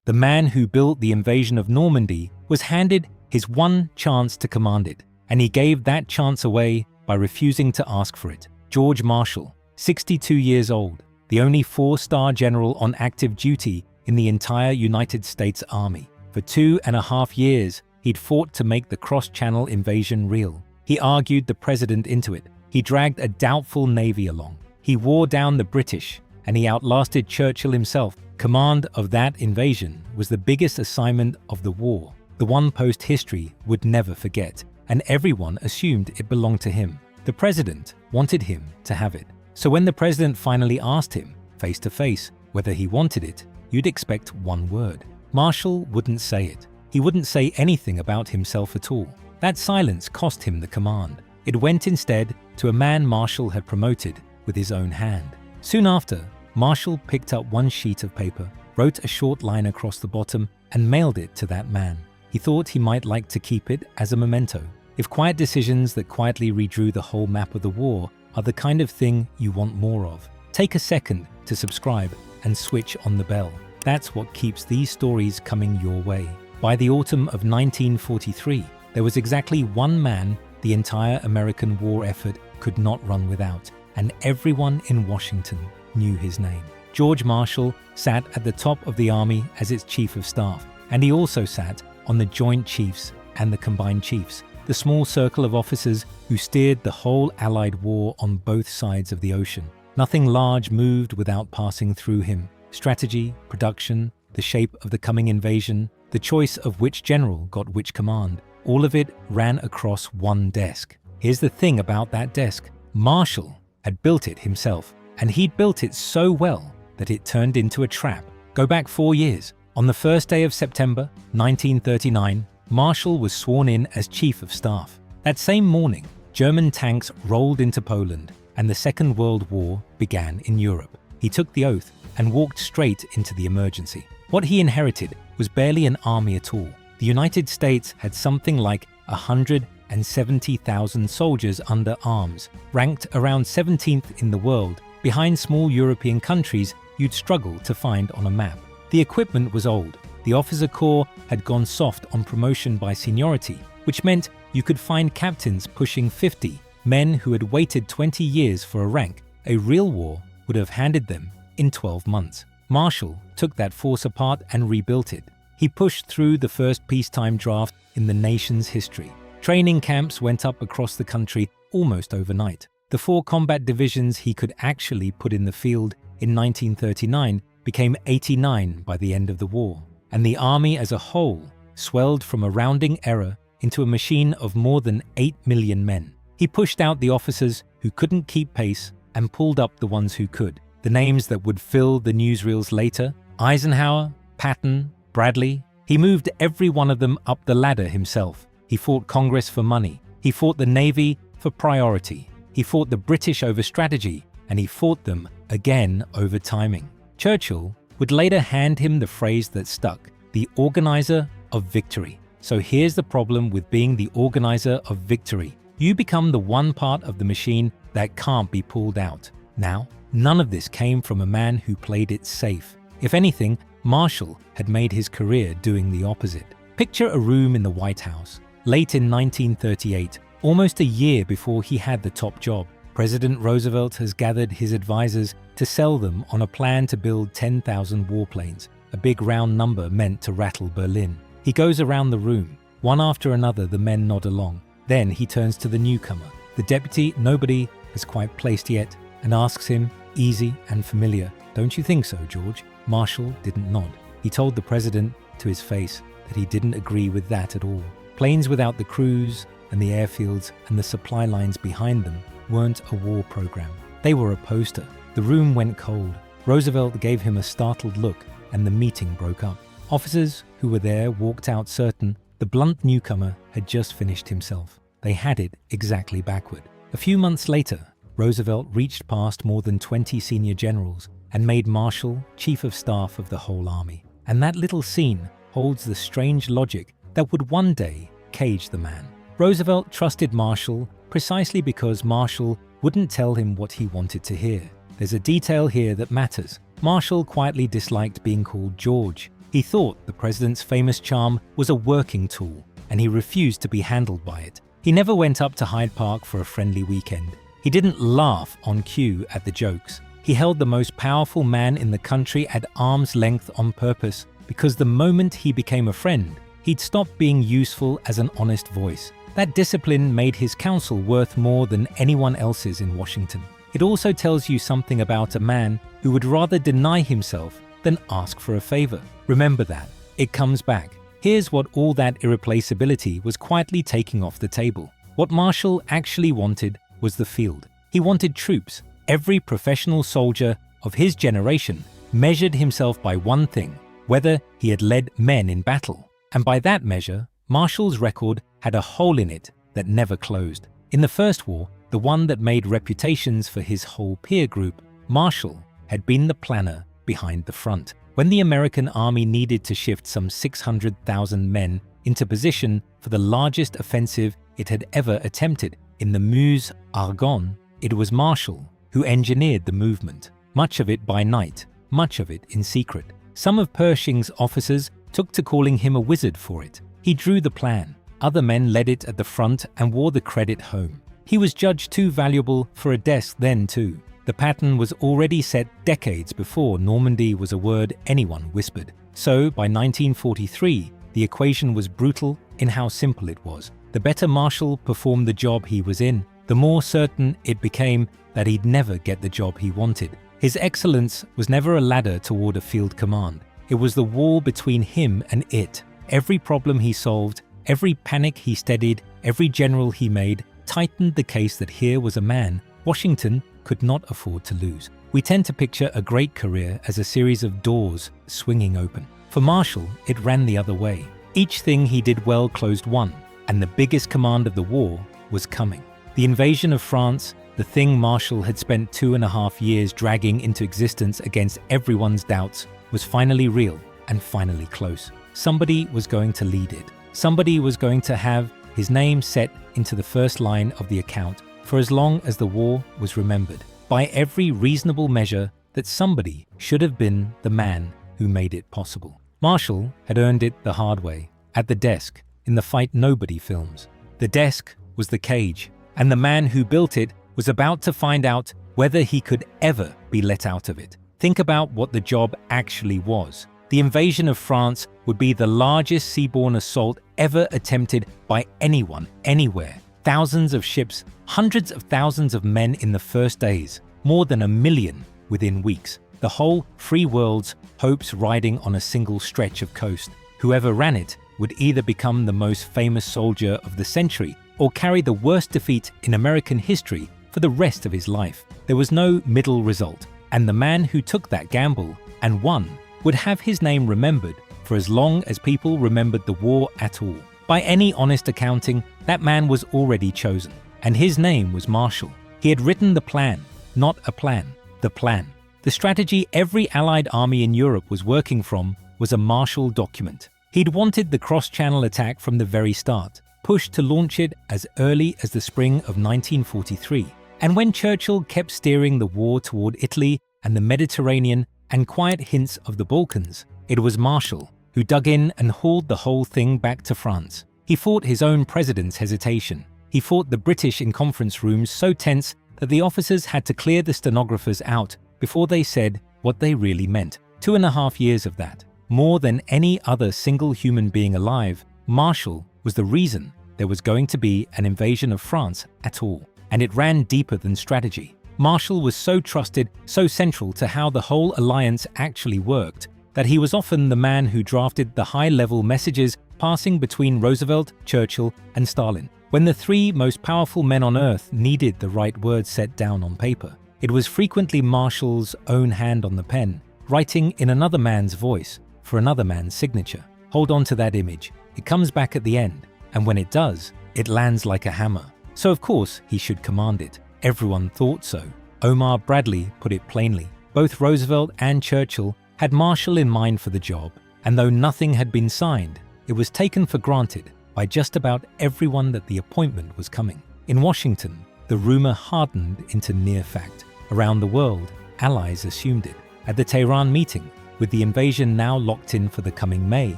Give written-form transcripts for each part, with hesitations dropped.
the man who built the invasion of Normandy, was handed his one chance to command it, and he gave that chance away by refusing to ask for it. George Marshall, 62 years old, the only 4-star general on active duty in the entire United States Army. For 2.5 years, he'd fought to make the cross-channel invasion real. He argued the president into it. He dragged a doubtful navy along. He wore down the British, and he outlasted Churchill himself. Command of that invasion was the biggest assignment of the war, the one post-history would never forget, and everyone assumed it belonged to him. The president wanted him to have it. So when the president finally asked him, face to face, whether he wanted it, you'd expect one word. Marshall wouldn't say it. He wouldn't say anything about himself at all. That silence cost him the command. It went instead to a man Marshall had promoted with his own hand. Soon after, Marshall picked up one sheet of paper, wrote a short line across the bottom, and mailed it to that man. He thought he might like to keep it as a memento. If quiet decisions that quietly redrew the whole map of the war are the kind of thing you want more of, take a second to subscribe and switch on the bell. That's what keeps these stories coming your way. By the autumn of 1943, there was exactly one man the entire American war effort could not run without, and everyone in Washington knew his name. George Marshall sat at the top of the Army as its Chief of Staff, and he also sat on the Joint Chiefs and the Combined Chiefs, the small circle of officers who steered the whole Allied war on both sides of the ocean. Nothing large moved without passing through him. Strategy, production, the shape of the coming invasion, the choice of which general got which command, all of it ran across one desk. Here's the thing about that desk. Marshall had built it himself, and he'd built it so well that it turned into a trap. Go back 4 years. On the first day of September 1939, Marshall was sworn in as Chief of Staff. That same morning, German tanks rolled into Poland, and the Second World War began in Europe. He took the oath and walked straight into the emergency. What he inherited was barely an army at all. The United States had something like 170,000 soldiers under arms, ranked around 17th in the world, behind small European countries you'd struggle to find on a map. The equipment was old. The officer corps had gone soft on promotion by seniority, which meant you could find captains pushing 50, men who had waited 20 years for a rank a real war would have handed them in 12 months. Marshall took that force apart and rebuilt it. He pushed through the first peacetime draft in the nation's history. Training camps went up across the country almost overnight. The 4 combat divisions he could actually put in the field in 1939 became 89 by the end of the war, and the army as a whole swelled from a rounding error into a machine of more than 8 million men. He pushed out the officers who couldn't keep pace and pulled up the ones who could. The names that would fill the newsreels later: Eisenhower, Patton, Bradley. He moved every one of them up the ladder himself. He fought Congress for money. He fought the Navy for priority. He fought the British over strategy, and he fought them again over timing. Churchill would later hand him the phrase that stuck: the organizer of victory. So here's the problem with being the organizer of victory. You become the one part of the machine that can't be pulled out. Now, none of this came from a man who played it safe. If anything, Marshall had made his career doing the opposite. Picture a room in the White House, late in 1938, almost a year before he had the top job. President Roosevelt has gathered his advisors to sell them on a plan to build 10,000 warplanes, a big round number meant to rattle Berlin. He goes around the room. One after another, the men nod along. Then he turns to the newcomer, the deputy nobody has quite placed yet, and asks him, easy and familiar, "Don't you think so, George?" Marshall didn't nod. He told the president to his face that he didn't agree with that at all. Planes without the crews and the airfields and the supply lines behind them weren't a war program. They were a poster. The room went cold. Roosevelt gave him a startled look, and the meeting broke up. Officers who were there walked out certain the blunt newcomer had just finished himself. They had it exactly backward. A few months later, Roosevelt reached past more than 20 senior generals and made Marshall Chief of Staff of the whole army. And that little scene holds the strange logic that would one day cage the man. Roosevelt trusted Marshall precisely because Marshall wouldn't tell him what he wanted to hear. There's a detail here that matters. Marshall quietly disliked being called George. He thought the president's famous charm was a working tool, and he refused to be handled by it. He never went up to Hyde Park for a friendly weekend. He didn't laugh on cue at the jokes. He held the most powerful man in the country at arm's length on purpose, because the moment he became a friend, he'd stop being useful as an honest voice. That discipline made his counsel worth more than anyone else's in Washington. It also tells you something about a man who would rather deny himself than ask for a favor. Remember that. It comes back. Here's what all that irreplaceability was quietly taking off the table. What Marshall actually wanted was the field. He wanted troops. Every professional soldier of his generation measured himself by one thing: whether he had led men in battle. And by that measure, Marshall's record had a hole in it that never closed. In the First War, the one that made reputations for his whole peer group, Marshall had been the planner behind the front. When the American army needed to shift some 600,000 men into position for the largest offensive it had ever attempted in the Meuse-Argonne, it was Marshall who engineered the movement, much of it by night, much of it in secret. Some of Pershing's officers took to calling him a wizard for it. He drew the plan. Other men led it at the front and wore the credit home. He was judged too valuable for a desk then too. The pattern was already set decades before Normandy was a word anyone whispered. So, by 1943, the equation was brutal in how simple it was. The better Marshall performed the job he was in, the more certain it became that he'd never get the job he wanted. His excellence was never a ladder toward a field command. It was the wall between him and it. Every problem he solved, every panic he steadied, every general he made, tightened the case that here was a man Washington could not afford to lose. We tend to picture a great career as a series of doors swinging open. For Marshall, it ran the other way. Each thing he did well closed one, and the biggest command of the war was coming. The invasion of France, the thing Marshall had spent 2.5 years dragging into existence against everyone's doubts, was finally real and finally close. Somebody was going to lead it. Somebody was going to have his name set into the first line of the account for as long as the war was remembered. By every reasonable measure, that somebody should have been the man who made it possible. Marshall had earned it the hard way, at the desk, in the fight nobody films. The desk was the cage, and the man who built it was about to find out whether he could ever be let out of it. Think about what the job actually was. The invasion of France would be the largest seaborne assault ever attempted by anyone, anywhere. Thousands of ships, hundreds of thousands of men in the first days, more than 1 million within weeks. The whole free world's hopes riding on a single stretch of coast. Whoever ran it would either become the most famous soldier of the century or carry the worst defeat in American history for the rest of his life. There was no middle result, and the man who took that gamble and won would have his name remembered for as long as people remembered the war at all. By any honest accounting, that man was already chosen, and his name was Marshall. He had written the plan, not a plan, the plan. The strategy every Allied army in Europe was working from was a Marshall document. He'd wanted the cross-channel attack from the very start, pushed to launch it as early as the spring of 1943. And when Churchill kept steering the war toward Italy and the Mediterranean and quiet hints of the Balkans, it was Marshall who dug in and hauled the whole thing back to France. He fought his own president's hesitation. He fought the British in conference rooms so tense that the officers had to clear the stenographers out before they said what they really meant. 2.5 years of that. More than any other single human being alive, Marshall was the reason there was going to be an invasion of France at all. And it ran deeper than strategy. Marshall was so trusted, so central to how the whole alliance actually worked, that he was often the man who drafted the high-level messages passing between Roosevelt, Churchill, and Stalin. When the three most powerful men on Earth needed the right words set down on paper, it was frequently Marshall's own hand on the pen, writing in another man's voice for another man's signature. Hold on to that image. It comes back at the end, and when it does, it lands like a hammer. So of course he should command it. Everyone thought so. Omar Bradley put it plainly. Both Roosevelt and Churchill had Marshall in mind for the job, and though nothing had been signed, it was taken for granted by just about everyone that the appointment was coming. In Washington, the rumor hardened into near fact. Around the world, allies assumed it. At the Tehran meeting, With the invasion now locked in for the coming May,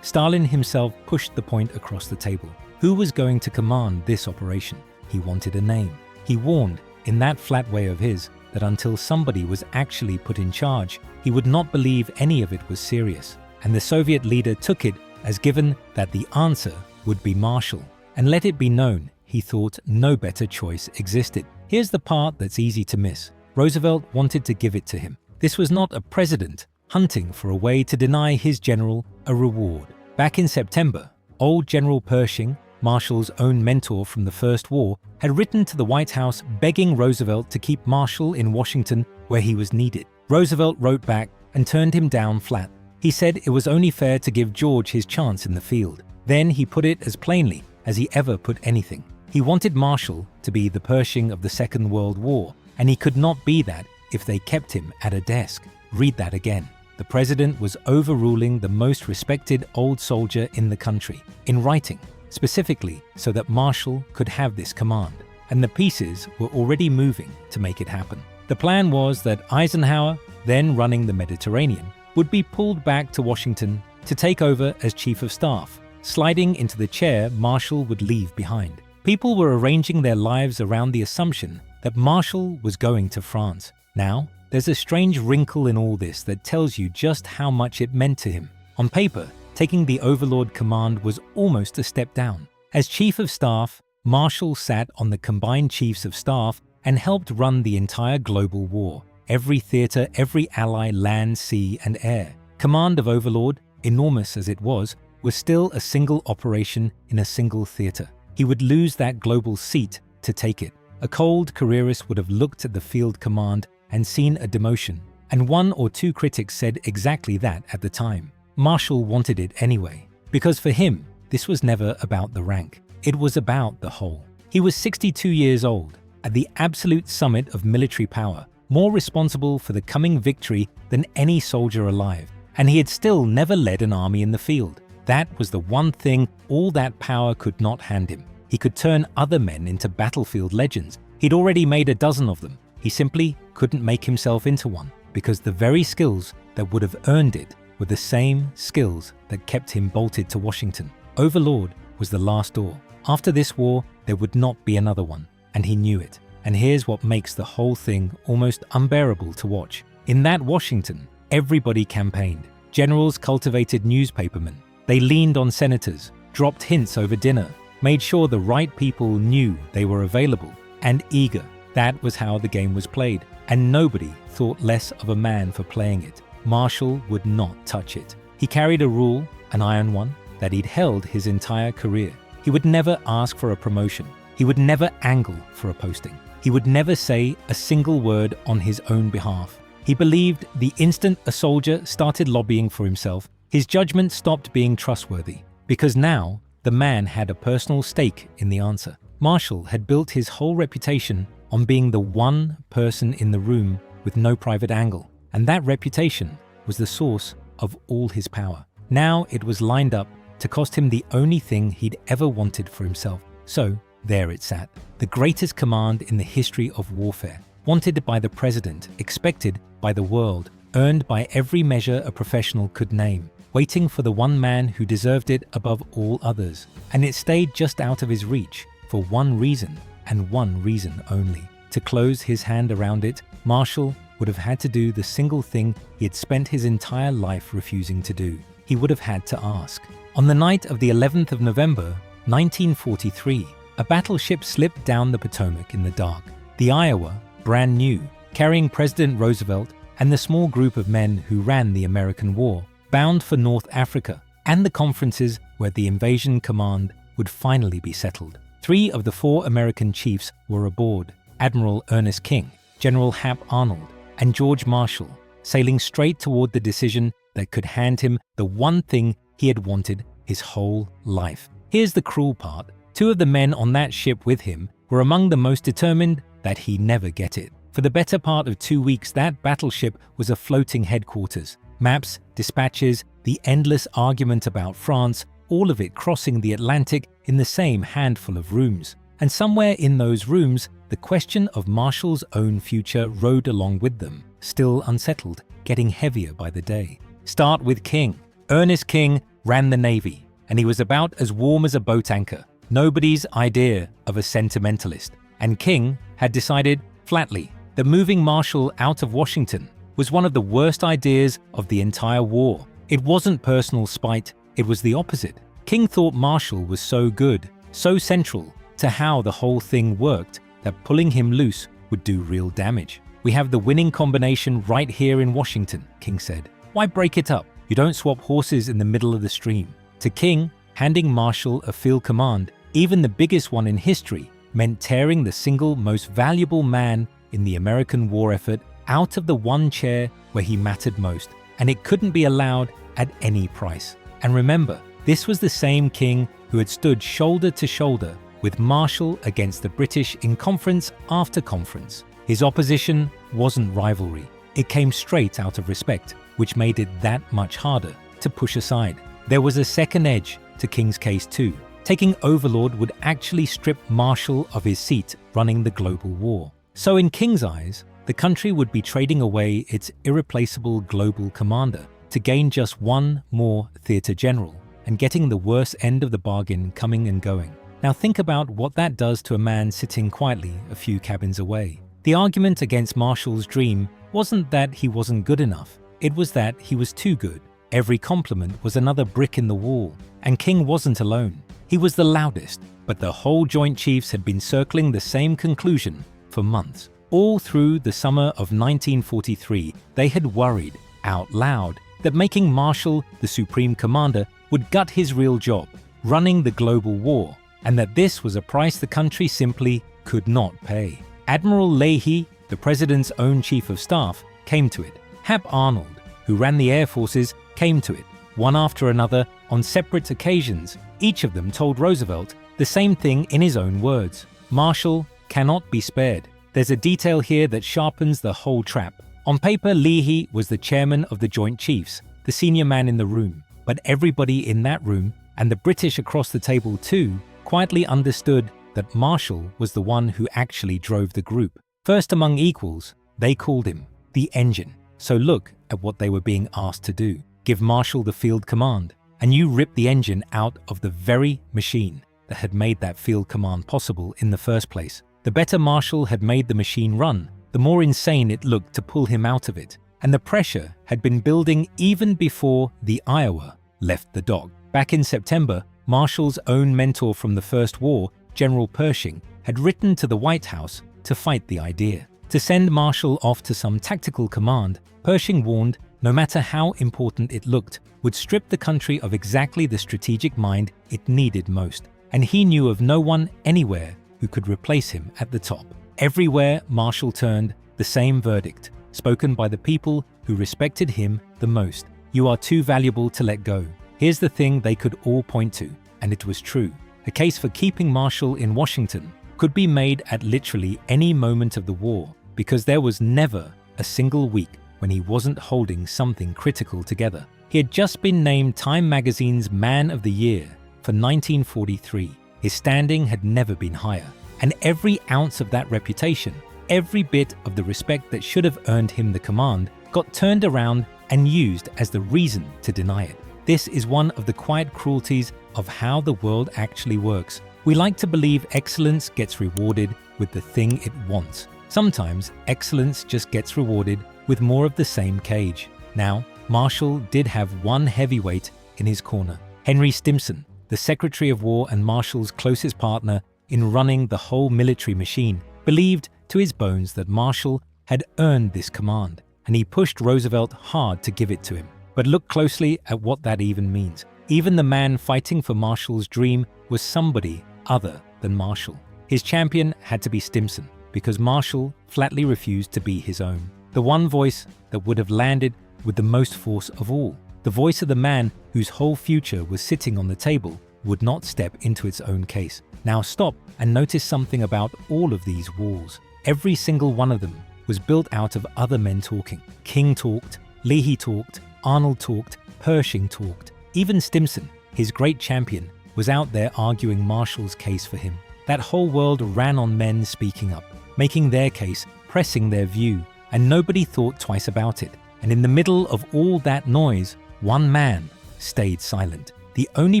Stalin himself pushed the point across the table. Who was going to command this operation? He wanted a name. He warned, in that flat way of his, that until somebody was actually put in charge, he would not believe any of it was serious. And the Soviet leader took it as given that the answer would be Marshall. And let it be known, he thought no better choice existed. Here's the part that's easy to miss. Roosevelt wanted to give it to him. This was not a president hunting for a way to deny his general a reward. Back in September, old General Pershing, Marshall's own mentor from the First War, had written to the White House begging Roosevelt to keep Marshall in Washington where he was needed. Roosevelt wrote back and turned him down flat. He said it was only fair to give George his chance in the field. Then he put it as plainly as he ever put anything. He wanted Marshall to be the Pershing of the Second World War, and he could not be that if they kept him at a desk. Read that again. The president was overruling the most respected old soldier in the country, in writing, specifically so that Marshall could have this command, and the pieces were already moving to make it happen. The plan was that Eisenhower, then running the Mediterranean, would be pulled back to Washington to take over as Chief of Staff, sliding into the chair Marshall would leave behind. People were arranging their lives around the assumption that Marshall was going to France. Now, there's a strange wrinkle in all this that tells you just how much it meant to him. On paper, taking the Overlord command was almost a step down. As Chief of Staff, Marshall sat on the combined Chiefs of Staff and helped run the entire global war. Every theater, every ally, land, sea, and air. Command of Overlord, enormous as it was still a single operation in a single theater. He would lose that global seat to take it. A cold careerist would have looked at the field command and seen a demotion, and one or two critics said exactly that at the time. Marshall wanted it anyway, because for him, this was never about the rank. It was about the whole. He was 62 years old, at the absolute summit of military power, more responsible for the coming victory than any soldier alive, and he had still never led an army in the field. That was the one thing all that power could not hand him. He could turn other men into battlefield legends. He'd already made a dozen of them. He simply couldn't make himself into one, because the very skills that would have earned it were the same skills that kept him bolted to Washington. Overlord was the last door. After this war, there would not be another one, and he knew it. And here's what makes the whole thing almost unbearable to watch. In that Washington, everybody campaigned. Generals cultivated newspapermen. They leaned on senators, dropped hints over dinner, made sure the right people knew they were available and eager. That was how the game was played, and nobody thought less of a man for playing it. Marshall would not touch it. He carried a rule, an iron one, that he'd held his entire career. He would never ask for a promotion. He would never angle for a posting. He would never say a single word on his own behalf. He believed the instant a soldier started lobbying for himself, his judgment stopped being trustworthy, because now the man had a personal stake in the answer. Marshall had built his whole reputation on being the one person in the room with no private angle, and that reputation was the source of all his power. Now it was lined up to cost him the only thing he'd ever wanted for himself. So there it sat, the greatest command in the history of warfare, wanted by the president, expected by the world, earned by every measure a professional could name, waiting for the one man who deserved it above all others. And it stayed just out of his reach for one reason, and one reason only. To close his hand around it, Marshall would have had to do the single thing he had spent his entire life refusing to do. He would have had to ask. On the night of the 11th of November, 1943, a battleship slipped down the Potomac in the dark. The Iowa, brand new, carrying President Roosevelt and the small group of men who ran the American war, bound for North Africa and the conferences where the invasion command would finally be settled. 3 of the 4 American chiefs were aboard: Admiral Ernest King, General Hap Arnold, and George Marshall, sailing straight toward the decision that could hand him the one thing he had wanted his whole life. Here's the cruel part. 2 of the men on that ship with him were among the most determined that he never get it. For the better part of 2 weeks, that battleship was a floating headquarters. Maps, dispatches, the endless argument about France, all of it crossing the Atlantic in the same handful of rooms. And somewhere in those rooms, the question of Marshall's own future rode along with them, still unsettled, getting heavier by the day. Start with King. Ernest King ran the Navy, and he was about as warm as a boat anchor. Nobody's idea of a sentimentalist. And King had decided flatly that moving Marshall out of Washington was one of the worst ideas of the entire war. It wasn't personal spite, it was the opposite. King thought Marshall was so good, so central to how the whole thing worked, that pulling him loose would do real damage. "We have the winning combination right here in Washington," King said. "Why break it up? You don't swap horses in the middle of the stream." To King, handing Marshall a field command, even the biggest one in history, meant tearing the single most valuable man in the American war effort out of the one chair where he mattered most, and it couldn't be allowed at any price. And remember, this was the same King who had stood shoulder to shoulder with Marshall against the British in conference after conference. His opposition wasn't rivalry. It came straight out of respect, which made it that much harder to push aside. There was a second edge to King's case too. Taking Overlord would actually strip Marshall of his seat running the global war. So in King's eyes, the country would be trading away its irreplaceable global commander to gain just one more theater general, and getting the worst end of the bargain coming and going. Now think about what that does to a man sitting quietly a few cabins away. The argument against Marshall's dream wasn't that he wasn't good enough, it was that he was too good. Every compliment was another brick in the wall, and King wasn't alone. He was the loudest, but the whole Joint Chiefs had been circling the same conclusion for months. All through the summer of 1943, they had worried, out loud, that making Marshall the Supreme Commander would gut his real job, running the global war, and that this was a price the country simply could not pay. Admiral Leahy, the President's own Chief of Staff, came to it. Hap Arnold, who ran the Air Forces, came to it. One after another, on separate occasions, each of them told Roosevelt the same thing in his own words. Marshall cannot be spared. There's a detail here that sharpens the whole trap. On paper, Leahy was the chairman of the Joint Chiefs, the senior man in the room. But everybody in that room, and the British across the table too, quietly understood that Marshall was the one who actually drove the group. First among equals, they called him the engine. So look at what they were being asked to do. Give Marshall the field command, and you rip the engine out of the very machine that had made that field command possible in the first place. The better Marshall had made the machine run, the more insane it looked to pull him out of it. And the pressure had been building even before the Iowa left the dock. Back in September, Marshall's own mentor from the First War, General Pershing, had written to the White House to fight the idea. To send Marshall off to some tactical command, Pershing warned, no matter how important it looked, would strip the country of exactly the strategic mind it needed most. And he knew of no one anywhere who could replace him at the top. Everywhere Marshall turned, the same verdict, spoken by the people who respected him the most. You are too valuable to let go. Here's the thing they could all point to, and it was true. A case for keeping Marshall in Washington could be made at literally any moment of the war, because there was never a single week when he wasn't holding something critical together. He had just been named Time magazine's Man of the Year for 1943. His standing had never been higher, and every ounce of that reputation, every bit of the respect that should have earned him the command, got turned around and used as the reason to deny it. This is one of the quiet cruelties of how the world actually works. We like to believe excellence gets rewarded with the thing it wants. Sometimes excellence just gets rewarded with more of the same cage. Now, Marshall did have one heavyweight in his corner. Henry Stimson, the Secretary of War and Marshall's closest partner in running the whole military machine, believed to his bones that Marshall had earned this command, and he pushed Roosevelt hard to give it to him. But look closely at what that even means. Even the man fighting for Marshall's dream was somebody other than Marshall. His champion had to be Stimson, because Marshall flatly refused to be his own. The one voice that would have landed with the most force of all. The voice of the man whose whole future was sitting on the table would not step into its own case. Now stop and notice something about all of these walls. Every single one of them was built out of other men talking. King talked, Leahy talked, Arnold talked, Pershing talked. Even Stimson, his great champion, was out there arguing Marshall's case for him. That whole world ran on men speaking up, making their case, pressing their view, and nobody thought twice about it. And in the middle of all that noise, one man stayed silent. The only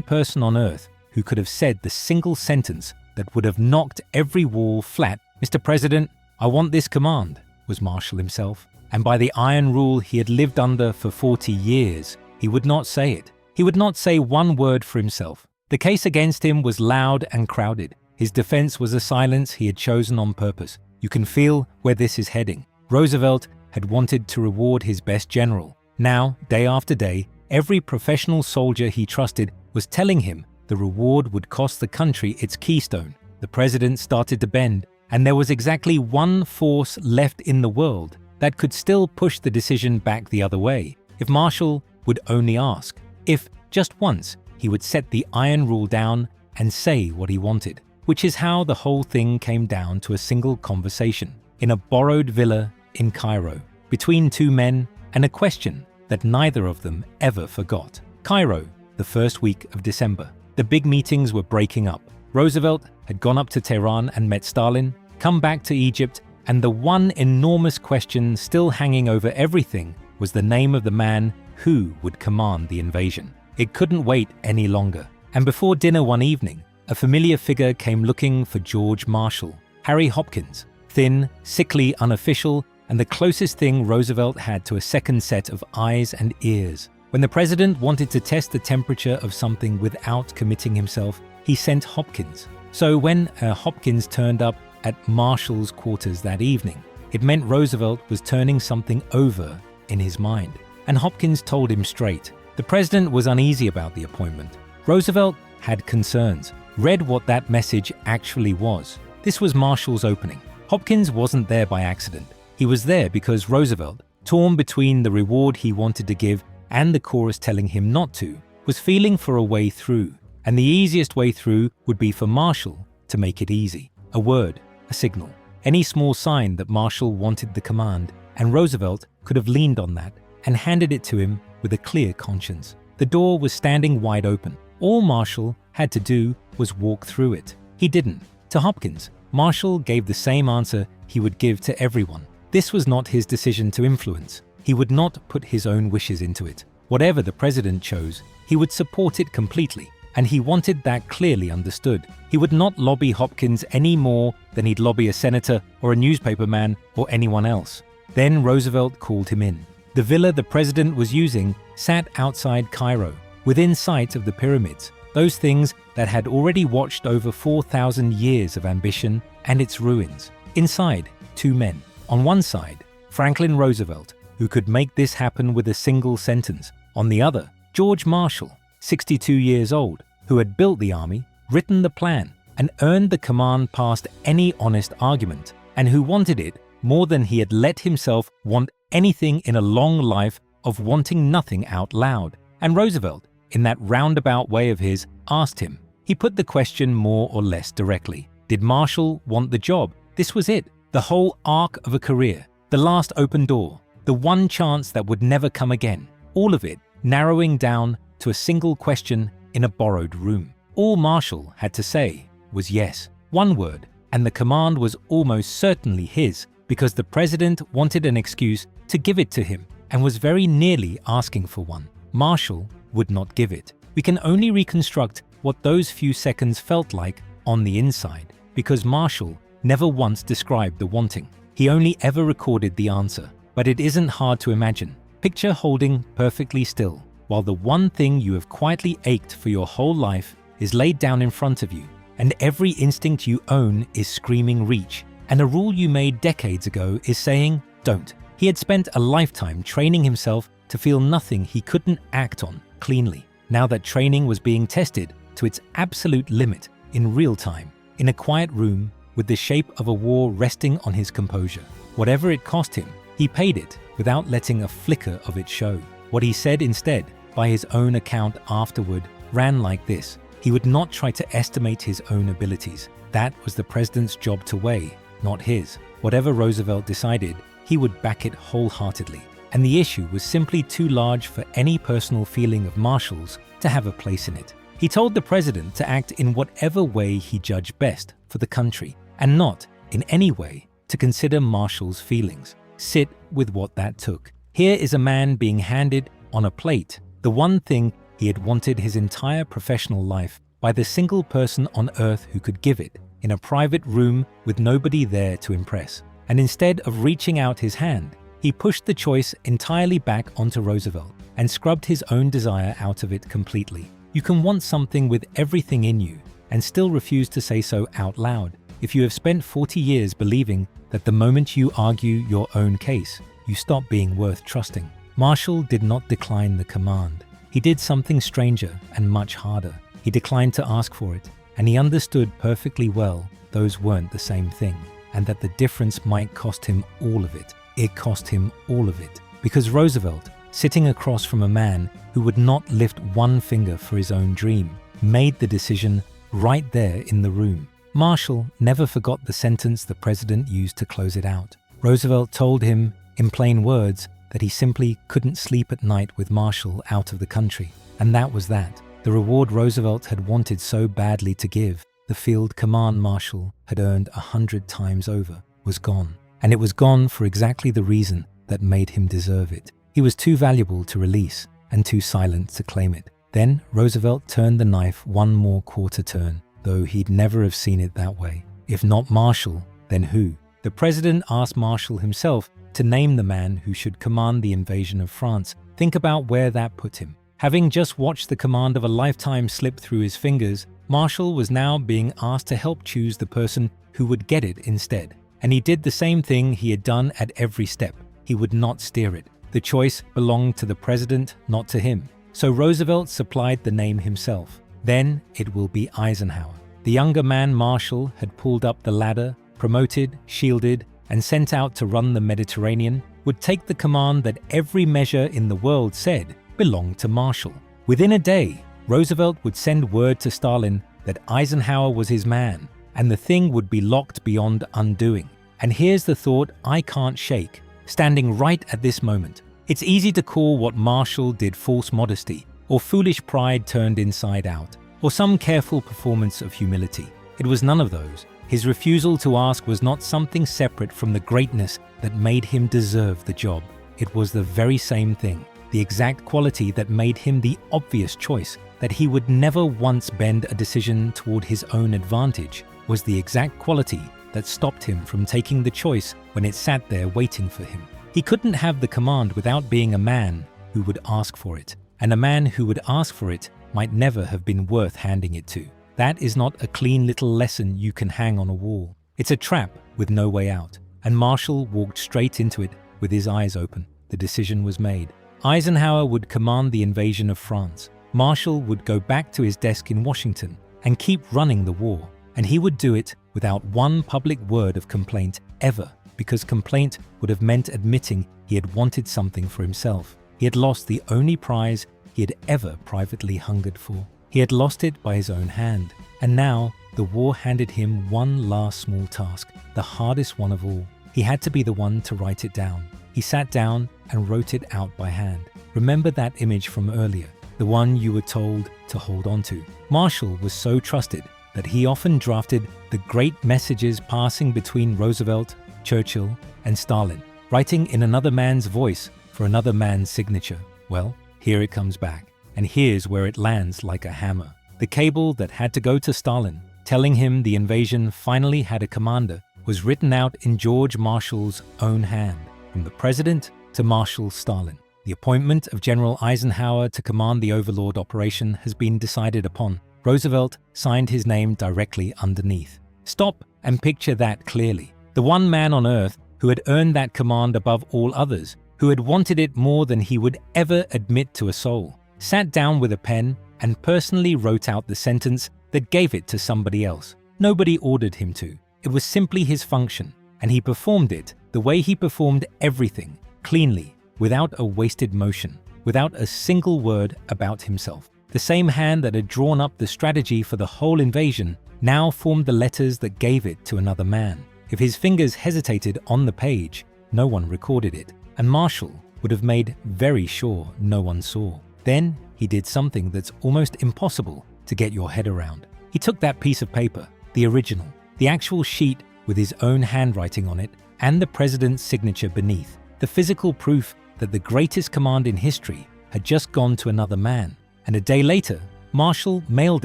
person on earth who could have said the single sentence that would have knocked every wall flat. "Mr. President, I want this command," was Marshall himself. And by the iron rule he had lived under for 40 years, he would not say it. He would not say one word for himself. The case against him was loud and crowded. His defense was a silence he had chosen on purpose. You can feel where this is heading. Roosevelt had wanted to reward his best general. Now, day after day, every professional soldier he trusted was telling him the reward would cost the country its keystone. The president started to bend, and there was exactly one force left in the world that could still push the decision back the other way. If Marshall would only ask, if just once he would set the iron rule down and say what he wanted, which is how the whole thing came down to a single conversation in a borrowed villa in Cairo, between two men, and a question that neither of them ever forgot. Cairo, the first week of December. The big meetings were breaking up. Roosevelt had gone up to Tehran and met Stalin, come back to Egypt, and the one enormous question still hanging over everything was the name of the man who would command the invasion. It couldn't wait any longer. And before dinner one evening, a familiar figure came looking for George Marshall, Harry Hopkins, thin, sickly, unofficial, and the closest thing Roosevelt had to a second set of eyes and ears. When the president wanted to test the temperature of something without committing himself, he sent Hopkins. So when Hopkins turned up at Marshall's quarters that evening, it meant Roosevelt was turning something over in his mind. And Hopkins told him straight. The president was uneasy about the appointment. Roosevelt had concerns, read what that message actually was. This was Marshall's opening. Hopkins wasn't there by accident. He was there because Roosevelt, torn between the reward he wanted to give and the chorus telling him not to, was feeling for a way through. And the easiest way through would be for Marshall to make it easy. A word, a signal, any small sign that Marshall wanted the command, and Roosevelt could have leaned on that and handed it to him with a clear conscience. The door was standing wide open. All Marshall had to do was walk through it. He didn't. To Hopkins, Marshall gave the same answer he would give to everyone. This was not his decision to influence. He would not put his own wishes into it. Whatever the president chose, he would support it completely, and he wanted that clearly understood. He would not lobby Hopkins any more than he'd lobby a senator or a newspaperman or anyone else. Then Roosevelt called him in. The villa the president was using sat outside Cairo, within sight of the pyramids, those things that had already watched over 4,000 years of ambition and its ruins. Inside, two men. On one side, Franklin Roosevelt, who could make this happen with a single sentence. On the other, George Marshall, 62 years old, who had built the army, written the plan, and earned the command past any honest argument, and who wanted it more than he had let himself want anything in a long life of wanting nothing out loud. And Roosevelt, in that roundabout way of his, asked him. He put the question more or less directly. Did Marshall want the job? This was it. The whole arc of a career. The last open door. The one chance that would never come again. All of it narrowing down to a single question in a borrowed room. All Marshall had to say was yes. One word, and the command was almost certainly his, because the president wanted an excuse to give it to him and was very nearly asking for one. Marshall would not give it. We can only reconstruct what those few seconds felt like on the inside, because Marshall never once described the wanting. He only ever recorded the answer. But it isn't hard to imagine. Picture holding perfectly still, while the one thing you have quietly ached for your whole life is laid down in front of you, and every instinct you own is screaming reach, and a rule you made decades ago is saying don't. He had spent a lifetime training himself to feel nothing he couldn't act on cleanly. Now that training was being tested to its absolute limit in real time, in a quiet room with the shape of a war resting on his composure. Whatever it cost him, he paid it without letting a flicker of it show. What he said instead, by his own account afterward, ran like this. He would not try to estimate his own abilities. That was the president's job to weigh, not his. Whatever Roosevelt decided, he would back it wholeheartedly. And the issue was simply too large for any personal feeling of Marshall's to have a place in it. He told the president to act in whatever way he judged best for the country, and not in any way to consider Marshall's feelings. Sit with what that took. Here is a man being handed on a plate the one thing he had wanted his entire professional life by the single person on earth who could give it, in a private room with nobody there to impress. And instead of reaching out his hand, he pushed the choice entirely back onto Roosevelt and scrubbed his own desire out of it completely. You can want something with everything in you and still refuse to say so out loud if you have spent 40 years believing that the moment you argue your own case, you stop being worth trusting. Marshall did not decline the command. He did something stranger and much harder. He declined to ask for it, and he understood perfectly well those weren't the same thing, and that the difference might cost him all of it. It cost him all of it, because Roosevelt, sitting across from a man who would not lift one finger for his own dream, made the decision right there in the room. Marshall never forgot the sentence the president used to close it out. Roosevelt told him, in plain words, that he simply couldn't sleep at night with Marshall out of the country. And that was that. The reward Roosevelt had wanted so badly to give, the field command Marshall had earned 100 times over, was gone. And it was gone for exactly the reason that made him deserve it. He was too valuable to release and too silent to claim it. Then Roosevelt turned the knife one more quarter turn, though he'd never have seen it that way. If not Marshall, then who? The president asked Marshall himself to name the man who should command the invasion of France. Think about where that put him. Having just watched the command of a lifetime slip through his fingers, Marshall was now being asked to help choose the person who would get it instead. And he did the same thing he had done at every step. He would not steer it. The choice belonged to the president, not to him. So Roosevelt supplied the name himself. Then it will be Eisenhower. The younger man Marshall had pulled up the ladder, promoted, shielded, and sent out to run the Mediterranean, would take the command that every measure in the world said belonged to Marshall. Within a day, Roosevelt would send word to Stalin that Eisenhower was his man, and the thing would be locked beyond undoing. And here's the thought I can't shake, standing right at this moment. It's easy to call what Marshall did false modesty, or foolish pride turned inside out, or some careful performance of humility. It was none of those. His refusal to ask was not something separate from the greatness that made him deserve the job. It was the very same thing, the exact quality that made him the obvious choice, that he would never once bend a decision toward his own advantage, was the exact quality that stopped him from taking the choice when it sat there waiting for him. He couldn't have the command without being a man who would ask for it, and a man who would ask for it might never have been worth handing it to. That is not a clean little lesson you can hang on a wall. It's a trap with no way out. And Marshall walked straight into it with his eyes open. The decision was made. Eisenhower would command the invasion of France. Marshall would go back to his desk in Washington and keep running the war. And he would do it without one public word of complaint ever, because complaint would have meant admitting he had wanted something for himself. He had lost the only prize he had ever privately hungered for. He had lost it by his own hand, and now the war handed him one last small task, the hardest one of all. He had to be the one to write it down. He sat down and wrote it out by hand. Remember that image from earlier, the one you were told to hold on to. Marshall was so trusted that he often drafted the great messages passing between Roosevelt, Churchill, and Stalin, writing in another man's voice for another man's signature. Well, here it comes back. And here's where it lands like a hammer. The cable that had to go to Stalin, telling him the invasion finally had a commander, was written out in George Marshall's own hand, from the president to Marshal Stalin. The appointment of General Eisenhower to command the Overlord operation has been decided upon. Roosevelt signed his name directly underneath. Stop and picture that clearly. The one man on earth who had earned that command above all others, who had wanted it more than he would ever admit to a soul, sat down with a pen and personally wrote out the sentence that gave it to somebody else. Nobody ordered him to. It was simply his function, and he performed it the way he performed everything, cleanly, without a wasted motion, without a single word about himself. The same hand that had drawn up the strategy for the whole invasion now formed the letters that gave it to another man. If his fingers hesitated on the page, no one recorded it, and Marshall would have made very sure no one saw. Then he did something that's almost impossible to get your head around. He took that piece of paper, the original, the actual sheet with his own handwriting on it and the president's signature beneath, the physical proof that the greatest command in history had just gone to another man, and a day later, Marshall mailed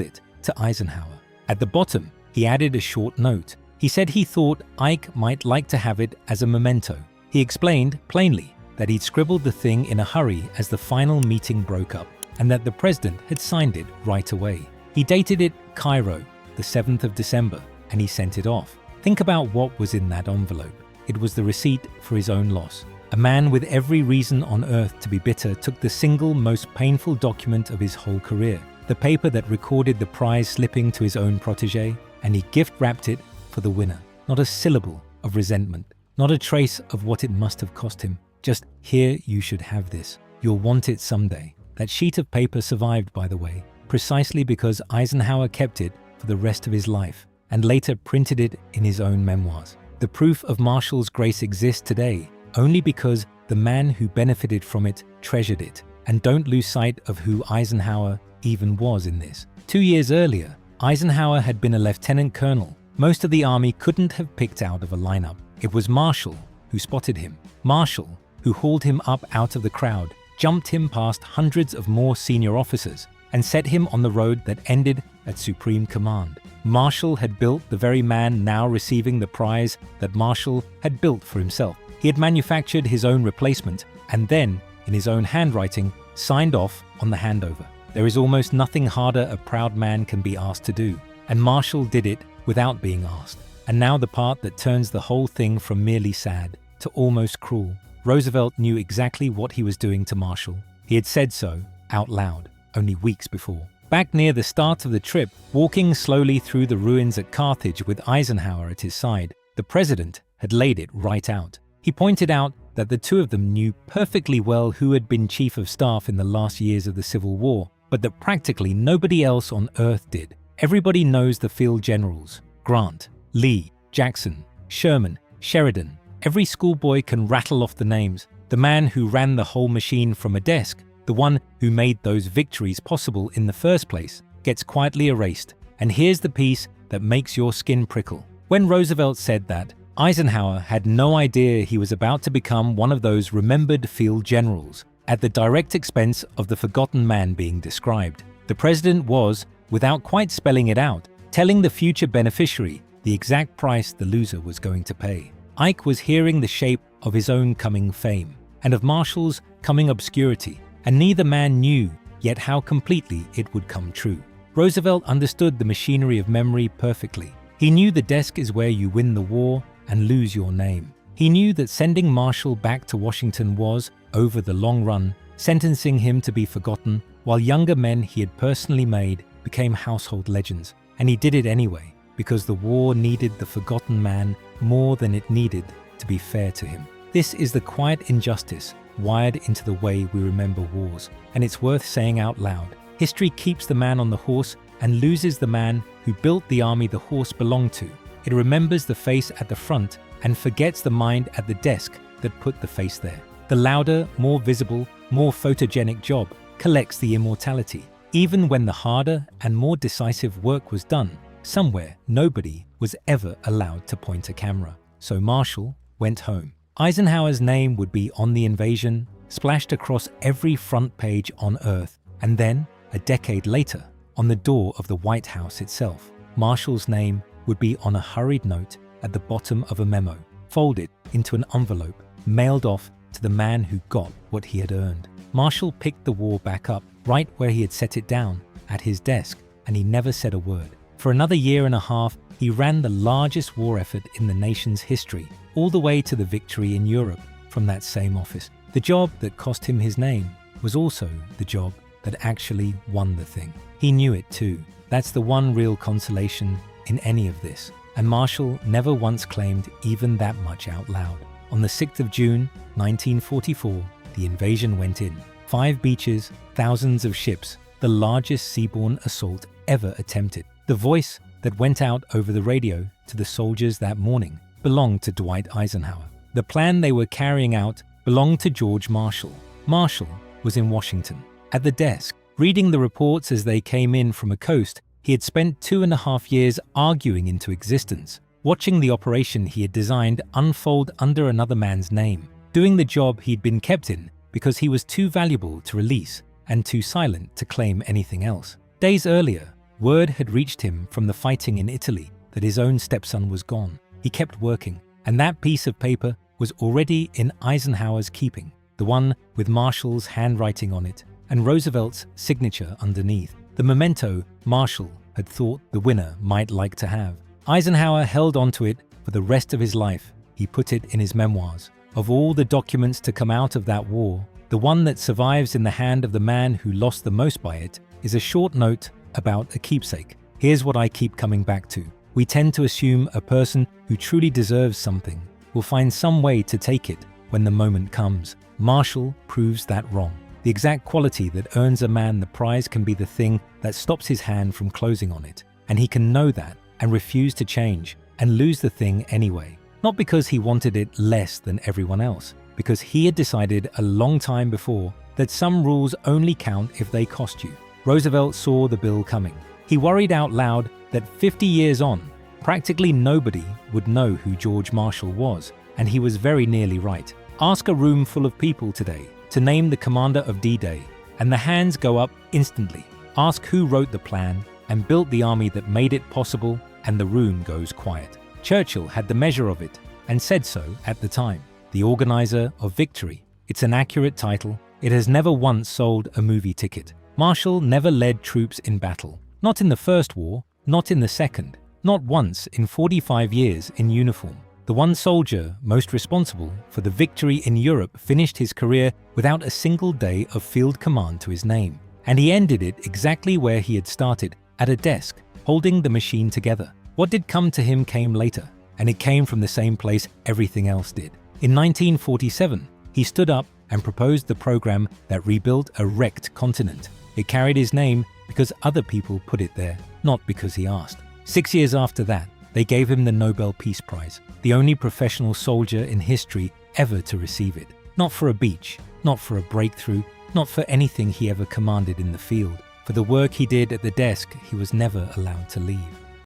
it to Eisenhower. At the bottom, he added a short note. He said he thought Ike might like to have it as a memento. He explained, plainly, that he'd scribbled the thing in a hurry as the final meeting broke up, and that the president had signed it right away. He dated it Cairo, the 7th of December, and he sent it off. Think about what was in that envelope. It was the receipt for his own loss. A man with every reason on earth to be bitter took the single most painful document of his whole career, the paper that recorded the prize slipping to his own protege, and he gift-wrapped it for the winner. Not a syllable of resentment, not a trace of what it must have cost him. Just, here, you should have this. You'll want it someday. That sheet of paper survived, by the way, precisely because Eisenhower kept it for the rest of his life and later printed it in his own memoirs. The proof of Marshall's grace exists today only because the man who benefited from it treasured it. And don't lose sight of who Eisenhower even was in this. 2 years earlier, Eisenhower had been a lieutenant colonel. Most of the army couldn't have picked out of a lineup. It was Marshall who spotted him. Marshall who hauled him up out of the crowd, jumped him past hundreds of more senior officers, and set him on the road that ended at Supreme Command. Marshall had built the very man now receiving the prize that Marshall had built for himself. He had manufactured his own replacement and then, in his own handwriting, signed off on the handover. There is almost nothing harder a proud man can be asked to do, and Marshall did it without being asked. And now the part that turns the whole thing from merely sad to almost cruel. Roosevelt knew exactly what he was doing to Marshall. He had said so, out loud, only weeks before. Back near the start of the trip, walking slowly through the ruins at Carthage with Eisenhower at his side, the president had laid it right out. He pointed out that the two of them knew perfectly well who had been chief of staff in the last years of the Civil War, but that practically nobody else on Earth did. Everybody knows the field generals: Grant, Lee, Jackson, Sherman, Sheridan. Every schoolboy can rattle off the names. The man who ran the whole machine from a desk, the one who made those victories possible in the first place, gets quietly erased. And here's the piece that makes your skin prickle. When Roosevelt said that, Eisenhower had no idea he was about to become one of those remembered field generals, at the direct expense of the forgotten man being described. The president was, without quite spelling it out, telling the future beneficiary the exact price the loser was going to pay. Ike was hearing the shape of his own coming fame, and of Marshall's coming obscurity, and neither man knew yet how completely it would come true. Roosevelt understood the machinery of memory perfectly. He knew the desk is where you win the war and lose your name. He knew that sending Marshall back to Washington was, over the long run, sentencing him to be forgotten, while younger men he had personally made became household legends. And he did it anyway, because the war needed the forgotten man more than it needed to be fair to him. This is the quiet injustice wired into the way we remember wars, and it's worth saying out loud. History keeps the man on the horse and loses the man who built the army the horse belonged to. It remembers the face at the front and forgets the mind at the desk that put the face there. The louder, more visible, more photogenic job collects the immortality. Even when the harder and more decisive work was done, somewhere nobody was ever allowed to point a camera. So Marshall went home. Eisenhower's name would be on the invasion, splashed across every front page on Earth, and then, a decade later, on the door of the White House itself. Marshall's name would be on a hurried note at the bottom of a memo, folded into an envelope, mailed off to the man who got what he had earned. Marshall picked the war back up right where he had set it down, at his desk, and he never said a word. For another year and a half, he ran the largest war effort in the nation's history, all the way to the victory in Europe from that same office. The job that cost him his name was also the job that actually won the thing. He knew it too. That's the one real consolation in any of this. And Marshall never once claimed even that much out loud. On the 6th of June, 1944, the invasion went in. 5 beaches, thousands of ships, the largest seaborne assault ever attempted. The voice that went out over the radio to the soldiers that morning belonged to Dwight Eisenhower. The plan they were carrying out belonged to George Marshall. Marshall was in Washington, at the desk, reading the reports as they came in from a coast he had spent 2.5 years arguing into existence, watching the operation he had designed unfold under another man's name, doing the job he'd been kept in because he was too valuable to release and too silent to claim anything else. Days earlier, word had reached him from the fighting in Italy that his own stepson was gone. He kept working, and that piece of paper was already in Eisenhower's keeping, the one with Marshall's handwriting on it and Roosevelt's signature underneath, the memento Marshall had thought the winner might like to have. Eisenhower held onto it for the rest of his life. He put it in his memoirs. Of all the documents to come out of that war, the one that survives in the hand of the man who lost the most by it is a short note about a keepsake. Here's what I keep coming back to. We tend to assume a person who truly deserves something will find some way to take it when the moment comes. Marshall proves that wrong. The exact quality that earns a man the prize can be the thing that stops his hand from closing on it, and he can know that and refuse to change and lose the thing anyway. Not because he wanted it less than everyone else, because he had decided a long time before that some rules only count if they cost you. Roosevelt saw the bill coming. He worried out loud that 50 years on, practically nobody would know who George Marshall was, and he was very nearly right. Ask a room full of people today to name the commander of D-Day, and the hands go up instantly. Ask who wrote the plan and built the army that made it possible, and the room goes quiet. Churchill had the measure of it and said so at the time. The Organizer of Victory. It's an accurate title. It has never once sold a movie ticket. Marshall never led troops in battle. Not in the First War, not in the Second, not once in 45 years in uniform. The one soldier most responsible for the victory in Europe finished his career without a single day of field command to his name. And he ended it exactly where he had started, at a desk, holding the machine together. What did come to him came later, and it came from the same place everything else did. In 1947, he stood up and proposed the program that rebuilt a wrecked continent. It carried his name because other people put it there, not because he asked. 6 years after that, they gave him the Nobel Peace Prize, the only professional soldier in history ever to receive it. Not for a beach, not for a breakthrough, not for anything he ever commanded in the field. For the work he did at the desk he was never allowed to leave.